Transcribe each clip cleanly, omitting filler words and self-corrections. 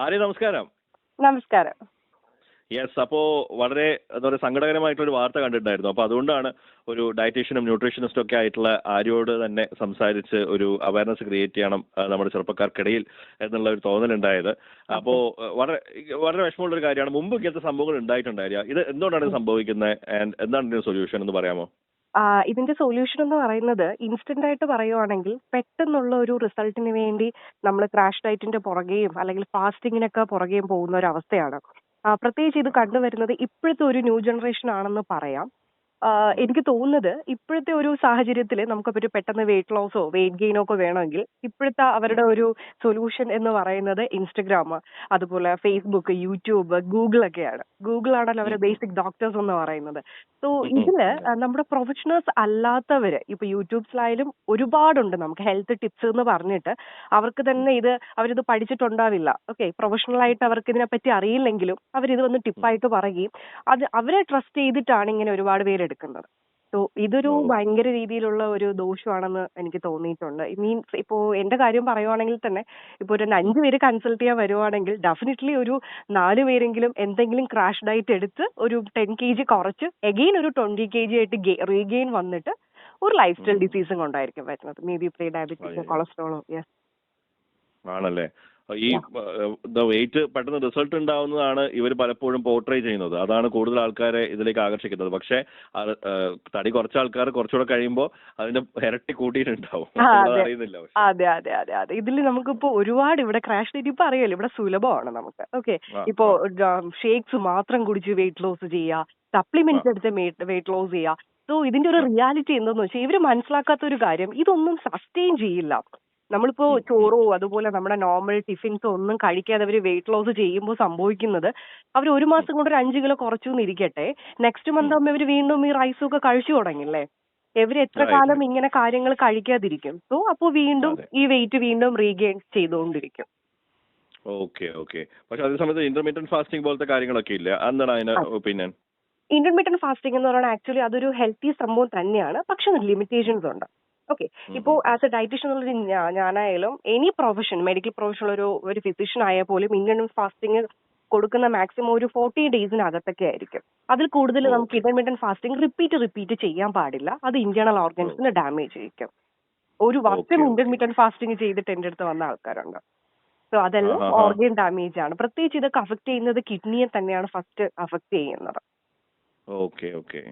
ആര്യ നമസ്കാരം. നമസ്കാരം. യെസ്. അപ്പോ വളരെ എന്താ പറയുക സങ്കടകരമായിട്ടൊരു വാർത്ത കണ്ടിട്ടുണ്ടായിരുന്നു. അപ്പൊ അതുകൊണ്ടാണ് ഒരു ഡയറ്റീഷ്യനും ന്യൂട്രീഷനിസ്റ്റും ഒക്കെ ആയിട്ടുള്ള ആര്യോട് തന്നെ സംസാരിച്ച് ഒരു അവയർനെസ് ക്രിയേറ്റ് ചെയ്യണം നമ്മുടെ ചെറുപ്പക്കാർക്കിടയിൽ എന്നുള്ള ഒരു തോന്നലുണ്ടായത്. അപ്പോ വളരെ വളരെ വിഷമമുള്ള ഒരു കാര്യമാണ്. മുമ്പ് ഇങ്ങനത്തെ സംഭവങ്ങൾ ഉണ്ടായിട്ടുണ്ടായിരുക. ഇത് എന്തുകൊണ്ടാണ് സംഭവിക്കുന്നത് ആൻഡ് എന്താണ് ഇതിന്റെ സൊല്യൂഷൻ എന്ന് പറയാമോ? ഇതിന്റെ സൊല്യൂഷൻ എന്ന് പറയുന്നത് ഇൻസ്റ്റന്റ് ആയിട്ട് പറയുവാണെങ്കിൽ പെട്ടെന്നുള്ള ഒരു റിസൾട്ടിന് വേണ്ടി നമ്മൾ ക്രാഷ് ഡയറ്റിന്റെ പുറകെയും അല്ലെങ്കിൽ ഫാസ്റ്റിങ്ങിനൊക്കെ പുറകെയും പോകുന്ന ഒരു അവസ്ഥയാണ്. പ്രത്യേകിച്ച് ഇത് കണ്ടുവരുന്നത് ഇപ്പോഴത്തെ ഒരു ന്യൂ ജനറേഷൻ ആണെന്ന് പറയാം. എനിക്ക് തോന്നുന്നത് ഇപ്പോഴത്തെ ഒരു സാഹചര്യത്തിൽ നമുക്കിപ്പോൾ ഒരു പെട്ടെന്ന് വെയിറ്റ് ലോസോ വെയിറ്റ് ഗെയിനോ ഒക്കെ വേണമെങ്കിൽ ഇപ്പോഴത്തെ അവരുടെ ഒരു സൊല്യൂഷൻ എന്ന് പറയുന്നത് ഇൻസ്റ്റഗ്രാം, അതുപോലെ ഫേസ്ബുക്ക്, യൂട്യൂബ്, ഗൂഗിൾ ഒക്കെയാണ്. ഗൂഗിൾ ആണല്ലോ അവരുടെ ബേസിക് ഡോക്ടേഴ്സ് എന്ന് പറയുന്നത്. സോ ഇതില് നമ്മുടെ പ്രൊഫഷണൽസ് അല്ലാത്തവര് ഇപ്പൊ യൂട്യൂബ്സിലായാലും ഒരുപാടുണ്ട് നമുക്ക് ഹെൽത്ത് ടിപ്സ് എന്ന് പറഞ്ഞിട്ട്. അവർക്ക് തന്നെ അവരിത് പഠിച്ചിട്ടുണ്ടാവില്ല. ഓക്കെ, പ്രൊഫഷണൽ ആയിട്ട് അവർക്ക് ഇതിനെപ്പറ്റി അറിയില്ലെങ്കിലും അവരിത് വന്ന് ടിപ്പായിട്ട് പറയുകയും അവരെ ട്രസ്റ്റ് ചെയ്തിട്ടാണ് ഇങ്ങനെ ഒരുപാട് പേര് എടുക്കുന്നത്. സോ ഇതൊരു ഭയങ്കര രീതിയിലുള്ള ഒരു ദോഷമാണെന്ന് എനിക്ക് തോന്നിയിട്ടുണ്ട്. മീൻസ് ഇപ്പോ എന്റെ കാര്യം പറയുവാണെങ്കിൽ തന്നെ ഇപ്പൊ ഒരു 5 പേര് കൺസൾട്ട് ചെയ്യാൻ വരുവാണെങ്കിൽ ഡെഫിനറ്റ്ലി ഒരു 4 പേരെങ്കിലും എന്തെങ്കിലും ക്രാഷ് ഡയറ്റ് എടുത്ത് ഒരു 10 kg കുറച്ച് എഗെയിൻ ഒരു 20 kg ആയിട്ട് റീഗെയിൻ വന്നിട്ട് ഒരു ലൈഫ് സ്റ്റൈൽ ഡിസീസും കൊണ്ടായിരിക്കും വരുന്നത്. മേ ബി പ്രീ ഡയബറ്റിക്കോ കൊളസ്ട്രോളോ. യെസ് ആണല്ലേ. ഈ വെയിറ്റ് പെട്ടെന്ന് റിസൾട്ട് ഉണ്ടാവുന്നതാണ് ഇവർ പലപ്പോഴും പോർട്രേ ചെയ്യുന്നത്. അതാണ് കൂടുതൽ ആൾക്കാരെ ഇതിലേക്ക് ആകർഷിക്കുന്നത്. പക്ഷെ തടി കുറച്ച ആൾക്കാർ കുറച്ചുകൂടെ കഴിയുമ്പോൾ അതിന്റെ ഇരട്ടി കൂട്ടിയിട്ടുണ്ടാവും. അറിയുന്നില്ല. അതെ അതെ അതെ അതെ ഇതിൽ നമുക്കിപ്പോ ഒരുപാട് ഇവിടെ ക്രാഷ് ഡയറ്റ് ഇപ്പൊ അറിയാലോ, ഇവിടെ സുലഭമാണ് നമുക്ക്. ഓക്കെ, ഇപ്പോ ഷേക്സ് മാത്രം കുടിച്ച് വെയിറ്റ് ലോസ് ചെയ്യുക, സപ്ലിമെന്റ്സ് എടുത്ത് വെയിറ്റ് ലോസ് ചെയ്യുക. സോ ഇതിന്റെ ഒരു റിയാലിറ്റി എന്താന്ന് വെച്ചാൽ ഇവര് മനസ്സിലാക്കാത്ത ഒരു കാര്യം, ഇതൊന്നും സസ്റ്റെയിൻ ചെയ്യില്ല. നമ്മളിപ്പോ ചോറോ അതുപോലെ നമ്മുടെ നോർമൽ ടിഫിൻസോ ഒന്നും കഴിക്കാതെ അവർ വെയിറ്റ് ലോസ് ചെയ്യുമ്പോൾ സംഭവിക്കുന്നത്, അവർ ഒരു മാസം കൊണ്ട് ഒരു 5 കിലോ കുറച്ചു എന്നിരിക്കട്ടെ, നെക്സ്റ്റ് മന്ത് ആകുമ്പോൾ ഇവർ വീണ്ടും ഈ റൈസും ഒക്കെ കഴിച്ചു തുടങ്ങില്ലേ. ഇവർ എത്ര കാലം ഇങ്ങനെ കാര്യങ്ങൾ കഴിക്കാതിരിക്കും? സോ അപ്പോൾ വീണ്ടും ഈ വെയിറ്റ് വീണ്ടും റീഗെയിൻ ചെയ്തുകൊണ്ടിരിക്കും. Okay okay. പക്ഷെ അതേ സമയത്ത് ഇന്റർമീഡിയറ്റ് ഫാസ്റ്റിംഗ് പോലത്തെ കാര്യങ്ങളൊക്കെ ഇല്ല. എന്താണ് അതിന് ഒപ്പീനിയൻ? ഇന്റർമീഡിയറ്റ് ഫാസ്റ്റിംഗ് എന്ന് പറയുന്നത് ആക്ച്വലി അതൊരു ഹെൽത്തി സംഭവം തന്നെയാണ്. പക്ഷെ ലിമിറ്റേഷൻസ് ഉണ്ട്. ഓക്കെ, ഇപ്പോ ആസ് എ ഡയറ്റീഷ്യൻ എന്നുള്ളൊരു ഞാനായാലും എനി പ്രൊഫഷൻ, മെഡിക്കൽ പ്രൊഫഷൻ ഒരു ഫിസിഷ്യൻ ആയാൽ പോലും ഇന്റർമീഡിയറ്റ് ഫാസ്റ്റിംഗ് കൊടുക്കുന്ന മാക്സിമം ഒരു 40 ഡേയ്സിനകത്തൊക്കെ ആയിരിക്കും. അതിൽ കൂടുതൽ നമുക്ക് ഇന്റർമീഡിയറ്റ് ഫാസ്റ്റിംഗ് റിപ്പീറ്റ് ചെയ്യാൻ പാടില്ല. അത് ഇന്റേണൽ ഓർഗൻസിന് ഡാമേജ് ചെയ്യിക്കും. ഒരു വർഷം ഇന്റർമീഡിയറ്റ് ഫാസ്റ്റിംഗ് ചെയ്തിട്ട് എന്റെ അടുത്ത് വന്ന ആൾക്കാരുണ്ട്. സോ അതെല്ലാം ഓർഗൻ ഡാമേജ് ആണ്. പ്രത്യേകിച്ച് ഇതൊക്കെ അഫക്ട് ചെയ്യുന്നത് കിഡ്നിയെ തന്നെയാണ് ഫസ്റ്റ് അഫക്ട് ചെയ്യുന്നത്. Okay okay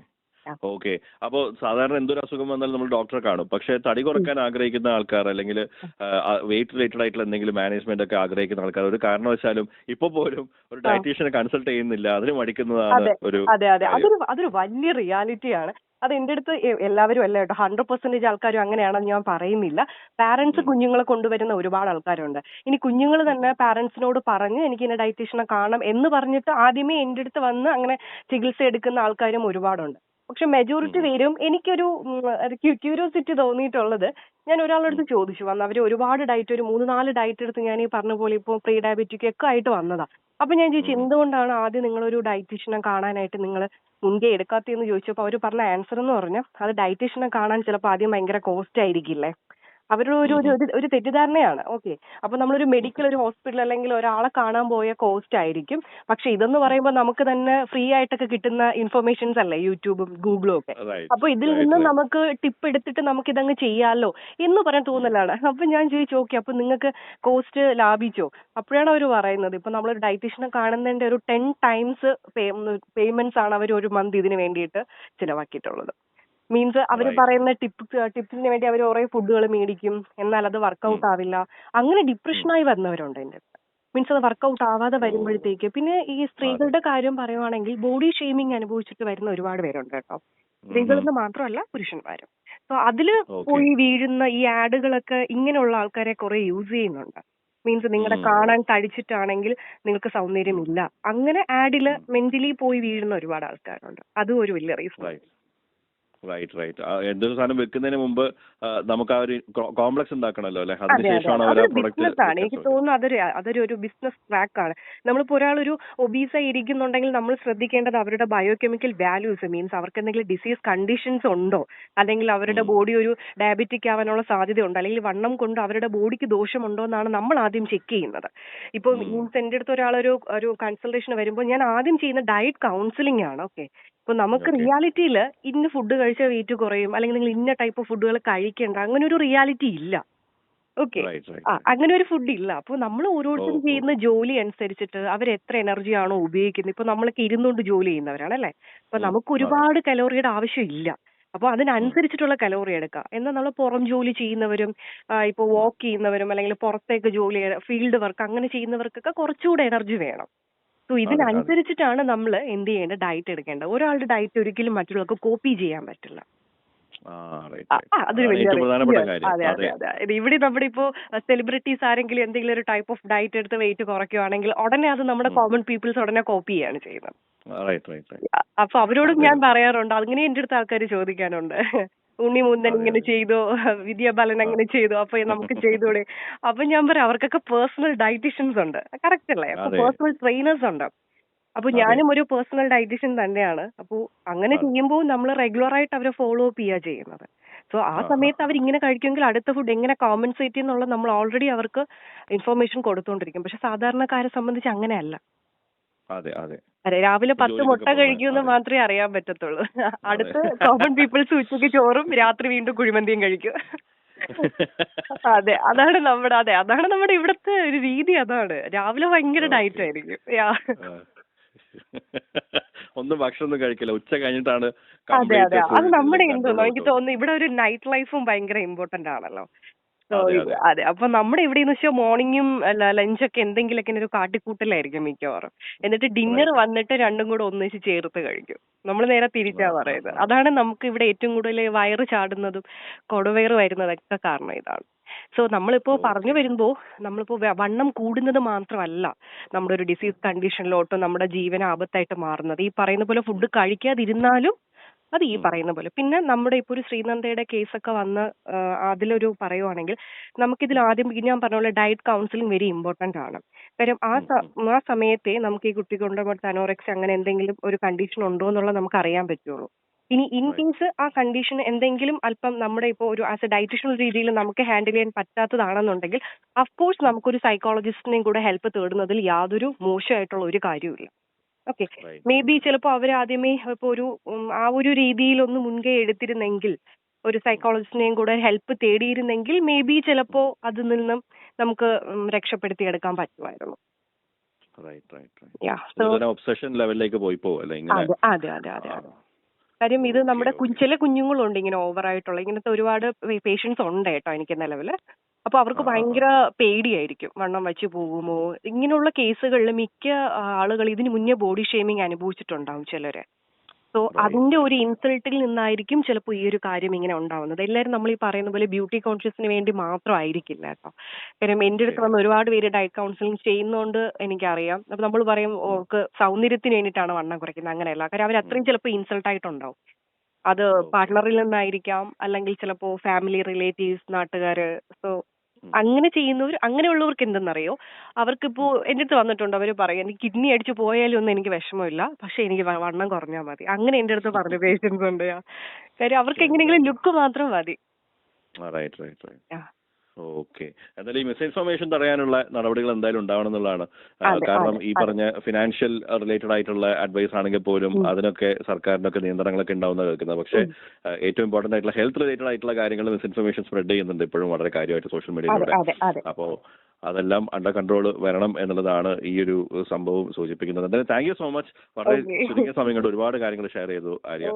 okay. അപ്പോ സാധാരണ എന്തൊരു അസുഖം വന്നാലും നമ്മൾ ഡോക്ടറെ കാണും. പക്ഷെ തടി കുറയ്ക്കാൻ ആഗ്രഹിക്കുന്ന ആൾക്കാർ അല്ലെങ്കിൽ വെയിറ്റ് റിലേറ്റഡ് ആയിട്ടുള്ള എന്തെങ്കിലും മാനേജ്മെന്റ് ഒക്കെ ആഗ്രഹിക്കുന്ന ആൾക്കാർ ഒരു കാരണവശാലും ഇപ്പൊ പോലും ഒരു ഡയറ്റീഷ്യനെ കൺസൾട്ട് ചെയ്യുന്നില്ല. അതിന് മടിക്കുന്നതാണ് ഒരു. അതെ അതെ അതൊരു വലിയ റിയാലിറ്റിയാണ്. അത് എന്റെ അടുത്ത് എല്ലാവരും അല്ല കേട്ടോ, 100% ആൾക്കാരും അങ്ങനെയാണെന്ന് ഞാൻ പറയുന്നില്ല. പാരന്റ്സ് കുഞ്ഞുങ്ങളെ കൊണ്ടുവരുന്ന ഒരുപാട് ആൾക്കാരുണ്ട്. ഇനി കുഞ്ഞുങ്ങൾ തന്നെ പാരന്റ്സിനോട് പറഞ്ഞ് എനിക്ക് ഇങ്ങനെ ഡയറ്റീഷ്യനെ കാണണം എന്ന് പറഞ്ഞിട്ട് ആദ്യമേ എന്റെ അടുത്ത് വന്ന് അങ്ങനെ ചികിത്സ എടുക്കുന്ന ആൾക്കാരും ഒരുപാടുണ്ട്. പക്ഷെ മെജോറിറ്റി പേരും എനിക്കൊരു ക്യൂരിയോസിറ്റി തോന്നിയിട്ടുള്ളത്, ഞാൻ ഒരാളുടെ അടുത്ത് ചോദിച്ചു വന്ന് അവർ ഒരുപാട് ഡയറ്റ് ഒരു 3-4 ഡയറ്റ് എടുത്ത് ഞാൻ ഈ പറഞ്ഞ പോലെ ഇപ്പോൾ പ്രീ ഡയബറ്റിക് ഒക്കെ ആയിട്ട് വന്നതാ. അപ്പൊ ഞാൻ ചോദിച്ചു എന്തുകൊണ്ടാണ് ആദ്യം നിങ്ങളൊരു ഡയറ്റീഷ്യനെ കാണാനായിട്ട് നിങ്ങൾ മുൻകൈ എടുക്കാത്തതെന്ന് ചോദിച്ചപ്പോൾ അവർ പറഞ്ഞ ആൻസർ എന്ന് പറഞ്ഞാൽ അത് ഡയറ്റീഷ്യനെ കാണാൻ ചിലപ്പോൾ ആദ്യം ഭയങ്കര കോസ്റ്റ് ആയിരിക്കില്ലേ. അവരുടെ ഒരു തെറ്റിദ്ധാരണയാണ്. ഓക്കെ, അപ്പൊ നമ്മളൊരു മെഡിക്കൽ ഒരു ഹോസ്പിറ്റൽ അല്ലെങ്കിൽ ഒരാളെ കാണാൻ പോയ കോസ്റ്റ് ആയിരിക്കും. പക്ഷെ ഇതെന്ന് പറയുമ്പോൾ നമുക്ക് തന്നെ ഫ്രീ ആയിട്ടൊക്കെ കിട്ടുന്ന ഇൻഫർമേഷൻസ് അല്ലേ യൂട്യൂബും ഗൂഗിളും ഒക്കെ. അപ്പൊ ഇതിൽ നിന്ന് നമുക്ക് ടിപ്പ് എടുത്തിട്ട് നമുക്ക് ഇതങ്ങ് ചെയ്യാമല്ലോ എന്ന് പറയാൻ തോന്നലാണ്. അപ്പൊ ഞാൻ ചോദിച്ചു ഓക്കെ അപ്പൊ നിങ്ങൾക്ക് കോസ്റ്റ് ലാഭിച്ചോ? അപ്പോഴാണ് അവർ പറയുന്നത് ഇപ്പൊ നമ്മളൊരു ഡയറ്റീഷ്യനെ കാണുന്നതിന്റെ ഒരു 10 ടൈംസ് പേയ്മെന്റ്സ് ആണ് അവർ ഒരു മന്ത് ഇതിന് വേണ്ടിയിട്ട് ചിലവാക്കിയിട്ടുള്ളത്. മീൻസ് അവർ പറയുന്ന ടിപ്സിന് വേണ്ടി അവർ കുറെ ഫുഡുകൾ മേടിക്കും, എന്നാൽ അത് വർക്കൗട്ട് ആവില്ല. അങ്ങനെ ഡിപ്രഷനായി വരുന്നവരുണ്ട് എൻ്റെ അടുത്ത്. മീൻസ് അത് വർക്കൗട്ട് ആവാതെ വരുമ്പോഴത്തേക്ക്. പിന്നെ ഈ സ്ത്രീകളുടെ കാര്യം പറയുവാണെങ്കിൽ ബോഡി ഷെയ്മിങ് അനുഭവിച്ചിട്ട് വരുന്ന ഒരുപാട് പേരുണ്ട് കേട്ടോ. സ്ത്രീകളെന്ന് മാത്രമല്ല പുരുഷന്മാരും. സോ അതില് പോയി വീഴുന്ന ഈ ആഡുകളൊക്കെ ഇങ്ങനെയുള്ള ആൾക്കാരെ കുറെ യൂസ് ചെയ്യുന്നുണ്ട്. മീൻസ് നിങ്ങളുടെ കാണാൻ തടിച്ചിട്ടാണെങ്കിൽ നിങ്ങൾക്ക് സൗന്ദര്യമില്ല, അങ്ങനെ ആഡില് മെന്റലി പോയി വീഴുന്ന ഒരുപാട് ആൾക്കാരുണ്ട്. അതും ഒരു വലിയ റീസൺ. റൈറ്റ്. എന്തൊരു സാധനം വെക്കുന്നതിന് മുമ്പ് നമുക്ക് ആ ഒരു കോംപ്ലക്സ് ഉണ്ടാക്കണമല്ലോ അല്ലെ? അതെ അതെ അതിനുശേഷമാണ് അവർ ആ അതൊരു പ്രൊഡക്റ്റ് ബിസിനസ്സാണ്. വിൽക്കാൻ എനിക്ക് ശ്രമിക്കുന്നത്. തോന്നുന്നു അതൊരു ബിസിനസ് ട്രാക്കാണ്. നമ്മളിപ്പോ ഒരാളൊരു ഒബീസായി ഇരിക്കുന്നുണ്ടെങ്കിൽ നമ്മൾ ശ്രദ്ധിക്കേണ്ടത് അവരുടെ ബയോകെമിക്കൽ വാല്യൂസ്, മീൻസ് അവർക്ക് എന്തെങ്കിലും ഡിസീസ് കണ്ടീഷൻസ് ഉണ്ടോ, അല്ലെങ്കിൽ അവരുടെ ഉം. ബോഡി ഒരു ഡയബറ്റിക് ആവാനുള്ള സാധ്യതയുണ്ടോ, അല്ലെങ്കിൽ വണ്ണം കൊണ്ട് അവരുടെ ബോഡിക്ക് ദോഷമുണ്ടോ എന്നാണ് നമ്മൾ ആദ്യം ചെക്ക് ചെയ്യുന്നത്. ഇപ്പോൾ ഉം. മീൻസ് എൻ്റെ അടുത്ത് ഒരു കൺസൾട്ടേഷൻ വരുമ്പോൾ ഞാൻ ആദ്യം ചെയ്യുന്ന ഡയറ്റ് കൗൺസിലിംഗ് ആണ്. ഓക്കെ, ഇപ്പൊ നമുക്ക് ഓക്കെ. റിയാലിറ്റിയിൽ ഇന്ന ഫുഡ് കഴിച്ചാൽ വെയിറ്റ് കുറയും, അല്ലെങ്കിൽ നിങ്ങൾ ഇന്ന ടൈപ്പ് ഫുഡുകൾ കഴിക്കേണ്ട, അങ്ങനെ ഒരു റിയാലിറ്റി ഇല്ല. Okay, right. അങ്ങനെ ഒരു ഫുഡ് ഇല്ല. അപ്പൊ നമ്മൾ ഓരോരുത്തരും ഓ. ചെയ്യുന്ന ജോലി അനുസരിച്ചിട്ട് അവർ എത്ര എനർജി ആണോ ഉപയോഗിക്കുന്നത്. ഇപ്പൊ നമ്മളൊക്കെ ഇരുന്നുകൊണ്ട് ജോലി ചെയ്യുന്നവരാണ് അല്ലേ, അപ്പൊ ഉം. നമുക്ക് അതെ. ഒരുപാട് കലോറിയുടെ ആവശ്യമില്ല. അപ്പൊ ഉം. അതിനനുസരിച്ചിട്ടുള്ള കലോറി എടുക്കാം. എന്നാൽ നമ്മൾ പുറം ജോലി ചെയ്യുന്നവരും ഇപ്പൊ ഉം. വാക്ക് ചെയ്യുന്നവരും അല്ലെങ്കിൽ പുറത്തേക്ക് ജോലി ഫീൽഡ് വർക്ക് അങ്ങനെ ചെയ്യുന്നവർക്കൊക്കെ കുറച്ചുകൂടെ എനർജി വേണം. സോ അതെ. ഇതിനനുസരിച്ചിട്ടാണ് നമ്മൾ എന്ത് ചെയ്യേണ്ടത്, ഡയറ്റ് എടുക്കേണ്ടത്. ഒരാളുടെ ഡയറ്റ് ഒരിക്കലും മറ്റുള്ളവർക്ക് കോപ്പി ചെയ്യാൻ പറ്റില്ല. ആ, റൈറ്റ്. അതൊരു അതാണ് വലിയ ഏറ്റവും പ്രധാനപ്പെട്ട yes, കാര്യം. അതെ അതെ അതെ. അതെ ഇത് ഇവിടെ നമ്മുടെ ഇപ്പോ സെലിബ്രിറ്റീസ് ആരെങ്കിലും എന്തെങ്കിലും ഒരു ടൈപ്പ് ഓഫ് ഡയറ്റ് എടുത്ത് വെയിറ്റ് കുറയ്ക്കുവാണെങ്കിൽ ഉടനെ അത് നമ്മുടെ കോമൺ പീപ്പിൾസ് ഉടനെ കോപ്പി ചെയ്യാണ് ചെയ്യുന്നത്. റൈറ്റ്. അപ്പൊ അവരോടും അതെ. ഞാൻ പറയാറുണ്ട്, അങ്ങനെ എന്റെ അടുത്ത് ആൾക്കാർ ചോദിക്കാനുണ്ട്, ഉണ്ണി മുന്തൻ അതെ. ഇങ്ങനെ ചെയ്തോ, വിദ്യാബാലൻ ആ. അങ്ങനെ ചെയ്തോ, അപ്പൊ നമുക്ക് ചെയ്തൂടെ. അപ്പൊ ഞാൻ പറയാം അവർക്കൊക്കെ പേഴ്സണൽ ഡയറ്റീഷ്യൻസ് ഉണ്ട്, കറക്റ്റ് അല്ലേ, അപ്പൊ അതെ. പേഴ്സണൽ ട്രെയിനേഴ്സ് ഉണ്ട്. അപ്പൊ അതെ. ഞാനും ഒരു പേഴ്സണൽ ഡയറ്റീഷ്യൻ തന്നെയാണ്. അപ്പോൾ അങ്ങനെ അതെ. ചെയ്യുമ്പോൾ നമ്മൾ റെഗുലർ ആയിട്ട് അവരെ ഫോളോ അപ്പ് ചെയ്യുക ചെയ്യുന്നത്. സോ ആ ആ. സമയത്ത് അവർ ഇങ്ങനെ കഴിക്കുമെങ്കിൽ അടുത്ത ഫുഡ് എങ്ങനെ കോമ്പൻസേറ്റ് എന്നുള്ളത് നമ്മൾ ഓൾറെഡി അവർക്ക് ഇൻഫർമേഷൻ കൊടുത്തോണ്ടിരിക്കും. പക്ഷെ സാധാരണക്കാരെ സംബന്ധിച്ച് അങ്ങനെയല്ല. അതെ. അതെ, രാവിലെ 10 ജോലിക്കൊക്കെ മുട്ട പോകുന്ന. കഴിക്കുമെന്ന് അതെ. മാത്രമേ അറിയാൻ പറ്റത്തുള്ളൂ. അതെ. അടുത്ത് കോമൺ പീപ്പിൾസ് ഉച്ചയ്ക്ക് ചോറും രാത്രി വീണ്ടും കുഴിമന്തിയും കഴിക്കും. അതാണ് നമ്മുടെ ഇവിടുത്തെ ഒരു രീതി. അതാണ് രാവിലെ ഭയങ്കര ഡയറ്റ് ഓക്കെ. ആയിരിക്കും. ഒന്നും ഭക്ഷണം ഒന്നും കഴിക്കില്ല. ഉച്ച കഴിഞ്ഞിട്ടാണ് അതെ കംപ്ലീറ്റ് ഫുൾ അത് നമ്മുടെ എല്ലാം കൺട്രോൾ എന്തോന്നോ എനിക്ക് കൊടുത്തോളൂ. തോന്നുന്നു ഇവിടെ ഒരു നൈറ്റ് ലൈഫും ഭയങ്കര ഇമ്പോർട്ടന്റ് ആണല്ലോ. സോ അതെ. അതെ, അപ്പൊ നമ്മുടെ ഇവിടെയെന്ന് വെച്ചാൽ മോർണിംഗും ലഞ്ചൊക്കെ എന്തെങ്കിലുമൊക്കെ ഒരു കാട്ടിക്കൂട്ടലായിരിക്കും മിക്കവാറും. എന്നിട്ട് ഡിന്നർ റൈറ്റ്. വന്നിട്ട് രണ്ടും കൂടെ ഒന്നിച്ച് ചേർത്ത് കഴിക്കും. നമ്മൾ നേരെ തിരിച്ചാ പറയുന്നത്. ആ. അതാണ് നമുക്ക് ഇവിടെ ഏറ്റവും കൂടുതൽ വയറ് ചാടുന്നതും കൊടുവയറ് വരുന്നതൊക്കെ കാരണം ഇതാണ്. സോ നമ്മളിപ്പോ പറഞ്ഞു ഓക്കെ. വരുമ്പോ നമ്മളിപ്പോ വണ്ണം കൂടുന്നത് മാത്രമല്ല നമ്മുടെ ഒരു ഡിസീസ് കണ്ടീഷനിലോട്ട് നമ്മുടെ ജീവൻ ആപത്തായിട്ട് മാറുന്നത്. ഈ പറയുന്ന പോലെ ഫുഡ് കഴിക്കാതിരുന്നാലും അത് ഈ പറയുന്ന പോലെ. പിന്നെ നമ്മുടെ ഇപ്പൊ ഒരു ശ്രീനന്ദയുടെ കേസൊക്കെ വന്ന് അതിലൊരു പറയുവാണെങ്കിൽ നമുക്കിതിൽ ആദ്യം ഞാൻ പറഞ്ഞ പോലെ ഡയറ്റ് കൗൺസിലിംഗ് വെരി ഇമ്പോർട്ടന്റ് ആണ്. കാര്യം ആ സമയത്തെ നമുക്ക് ഈ കുട്ടിക്ക് അനോറക്സിയ അങ്ങനെ എന്തെങ്കിലും ഒരു കണ്ടീഷൻ ഉണ്ടോ എന്നുള്ളത് നമുക്ക് അറിയാൻ പറ്റുള്ളൂ. ഇനി ഇൻ റൈറ്റ്. കേസ് ആ കണ്ടീഷൻ എന്തെങ്കിലും അല്പം നമ്മുടെ ഇപ്പോൾ ഒരു ആസ് എ ഡയറ്റീഷ്യൻ രീതിയിൽ നമുക്ക് ഹാൻഡിൽ ചെയ്യാൻ പറ്റാത്തതാണെന്നുണ്ടെങ്കിൽ അഫ്കോഴ്സ് നമുക്കൊരു സൈക്കോളജിസ്റ്റിനെയും കൂടെ ഹെൽപ്പ് തേടുന്നതിൽ യാതൊരു മോശമായിട്ടുള്ള ഒരു കാര്യമില്ല. ഓക്കെ, മേ ബി ചിലപ്പോൾ അവർ ആദ്യമേ ഇപ്പോൾ ആ ഒരു രീതിയിലൊന്ന് മുൻകൈ എടുത്തിരുന്നെങ്കിൽ, ഒരു സൈക്കോളജിസ്റ്റിനെയും കൂടെ ഹെൽപ്പ് തേടിയിരുന്നെങ്കിൽ മേ ബി ചിലപ്പോൾ അതിൽ നിന്നും നമുക്ക് രക്ഷപ്പെടുത്തിയെടുക്കാൻ പറ്റുമായിരുന്നു. സോ ഒബ്സഷൻ ലെവലിലേക്ക് പോയി പോവല്ലേ ഇങ്ങനെ? അതെ. കാര്യം ഇത് നമ്മുടെ ചില കുഞ്ഞുങ്ങളുണ്ട് ഇങ്ങനെ ഓവറായിട്ടുള്ള ഇങ്ങനത്തെ ഒരുപാട് പേഷ്യൻസ് ഉണ്ട് കേട്ടോ എനിക്ക് നിലവിൽ. അപ്പൊ അവർക്ക് ഭയങ്കര പേടിയായിരിക്കും വണ്ണം വെച്ച് പോകുമോ. ഇങ്ങനെയുള്ള കേസുകളിൽ മിക്ക ആളുകൾ ഇതിന് മുന്നേ ബോഡി ഷേമിങ് അനുഭവിച്ചിട്ടുണ്ടാവും ചിലര്. സോ അതിന്റെ ഒരു ഇൻസൾട്ടിൽ നിന്നായിരിക്കും ചിലപ്പോൾ ഈ ഒരു കാര്യം ഇങ്ങനെ ഉണ്ടാവുന്നത്. എല്ലാവരും നമ്മൾ ഈ പറയുന്ന പോലെ ബ്യൂട്ടി കോൺഷ്യസിന് വേണ്ടി മാത്രമായിരിക്കില്ല കേട്ടോ. കാര്യം എന്റെ അടുത്ത് വന്ന് ഒരുപാട് പേര് ഡയറ്റ് കൗൺസിലിംഗ് ചെയ്യുന്നോണ്ട് എനിക്കറിയാം. അപ്പൊ നമ്മൾ പറയും ഓർക്ക് സൗന്ദര്യത്തിന് വേണ്ടിയിട്ടാണ് വണ്ണം കുറയ്ക്കുന്നത്, അങ്ങനെയല്ല. കാര്യം അവർ അത്രയും ചിലപ്പോൾ ഇൻസൾട്ട് ആയിട്ടുണ്ടാവും. അത് പാർട്ട്ണറിൽ നിന്നായിരിക്കാം, അല്ലെങ്കിൽ ചിലപ്പോൾ ഫാമിലി റിലേറ്റീവ്സ്, നാട്ടുകാര്. സോ അങ്ങനെ ചെയ്യുന്നവർ, അങ്ങനെയുള്ളവർക്ക് എന്തെന്നറിയോ, അവർക്കിപ്പോ എന്റെ അടുത്ത് വന്നിട്ടുണ്ട്. അവര് പറയും എനിക്ക് കിഡ്നി അടിച്ചു പോയാലും ഒന്നും എനിക്ക് വിഷമമില്ല, പക്ഷെ എനിക്ക് വണ്ണം കുറഞ്ഞാൽ മതി. അങ്ങനെ എന്റെ അടുത്ത് പറഞ്ഞ പേഷ്യൻസ് ഉണ്ട്. കാര്യം അവർക്ക് എങ്ങനെയെങ്കിലും ലുക്ക് മാത്രം മതി. ഓക്കെ. എന്തായാലും ഈ മിസ്ഇൻഫർമേഷൻ തടയാനുള്ള നടപടികൾ എന്തായാലും ഉണ്ടാവണം എന്നുള്ളതാണ്. കാരണം ഈ പറഞ്ഞ ഫിനാൻഷ്യൽ റിലേറ്റഡ് ആയിട്ടുള്ള അഡ്വൈസ് ആണെങ്കിൽ പോലും അതിനൊക്കെ സർക്കാരിനൊക്കെ നിയന്ത്രണങ്ങളൊക്കെ ഉണ്ടാവുന്ന കേൾക്കുന്നത്. പക്ഷേ ഏറ്റവും ഇമ്പോർട്ടന്റ് ആയിട്ടുള്ള ഹെൽത്ത് റിലേറ്റഡ് ആയിട്ടുള്ള കാര്യങ്ങൾ മിസ്ഇൻഫർമേഷൻ സ്പ്രെഡ് ചെയ്യുന്നുണ്ട് ഇപ്പോഴും വളരെ കാര്യമായിട്ട് സോഷ്യൽ മീഡിയയിലൂടെ. അപ്പോൾ അതെല്ലാം അണ്ടർ കൺട്രോൾ വരണം എന്നുള്ളതാണ് ഈ ഒരു സംഭവം സൂചിപ്പിക്കുന്നത്. എന്തായാലും താങ്ക് യു സോ മച്ച്. വളരെ ചുരുങ്ങിയ സമയം കൊണ്ട് ഒരുപാട് കാര്യങ്ങൾ ഷെയർ ചെയ്തു ആര്യ.